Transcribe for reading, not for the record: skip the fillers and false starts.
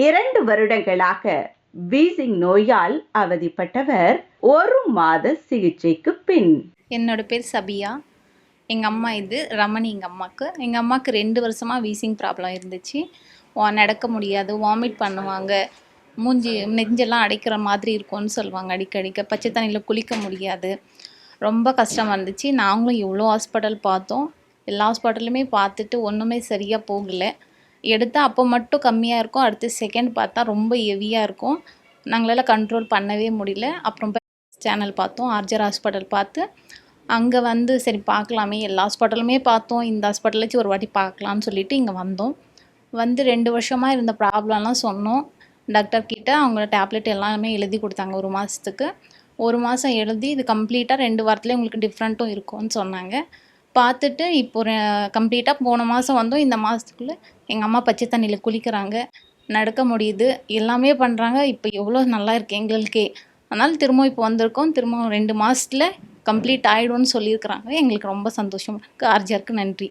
2 வருடங்களாக வீசிங் நோயால் அவதிப்பட்டவர் 1 மாத சிகிச்சைக்கு பின். என்னோட பேர் சபியா. எங்கள் அம்மா இது ரமணி. எங்கள் அம்மாவுக்கு 2 வருஷமாக வீசிங் ப்ராப்ளம் இருந்துச்சு. நடக்க முடியாது, வாமிட் பண்ணுவாங்க, நெஞ்செல்லாம் அடைக்கிற மாதிரி இருக்கும்னு சொல்லுவாங்க. அடிக்கடிக்க பச்சை தண்ணியில் குளிக்க முடியாது, ரொம்ப கஷ்டமாக இருந்துச்சு. நாங்களும் எவ்வளோ ஹாஸ்பிட்டல் பார்த்தோம், எல்லா ஹாஸ்பிட்டலுமே பார்த்துட்டு ஒன்றுமே சரியாக போகலை. எடுத்தால் அப்போ மட்டும் கம்மியாக இருக்கும், அடுத்து செகண்ட் பார்த்தா ரொம்ப ஹெவியாக இருக்கும். நாங்களால் கண்ட்ரோல் பண்ணவே முடியல. அப்புறம் சேனல் பார்த்தோம், RJR ஹாஸ்பிட்டல் பார்த்து அங்கே வந்து சரி பார்க்கலாமே, எல்லா ஹாஸ்பிட்டலுமே பார்த்தோம், இந்த ஹாஸ்பிட்டலாச்சும் ஒரு வாட்டி பார்க்கலான்னு சொல்லிட்டு இங்கே வந்தோம். வந்து 2 வருஷமாக இருந்த ப்ராப்ளம்லாம் சொன்னோம் டாக்டர்கிட்ட. அவங்க டேப்லெட் எல்லாமே எழுதி கொடுத்தாங்க 1 மாதத்துக்கு. 1 மாதம் எழுதி இது கம்ப்ளீட்டாக 2 வாரத்துலேயே உங்களுக்கு டிஃப்ரெண்ட்டும் இருக்கும்னு சொன்னாங்க. பார்த்துட்டு இப்போ கம்ப்ளீட்டாக போன மாதம் வந்தோம். இந்த மாதத்துக்குள்ளே எங்கள் அம்மா பச்சை தண்ணியில் குளிக்கிறாங்க, நடக்க முடியுது, எல்லாமே பண்ணுறாங்க. இப்போ எவ்வளோ நல்லா இருக்குது எங்களுக்கே. அதனால் திரும்ப இப்போ வந்திருக்கோம். திரும்ப 2 மாதத்தில் கம்ப்ளீட் ஆகிடும்னு சொல்லியிருக்கிறாங்க. எங்களுக்கு ரொம்ப சந்தோஷமாக இருக்குது. RJRக்கு நன்றி.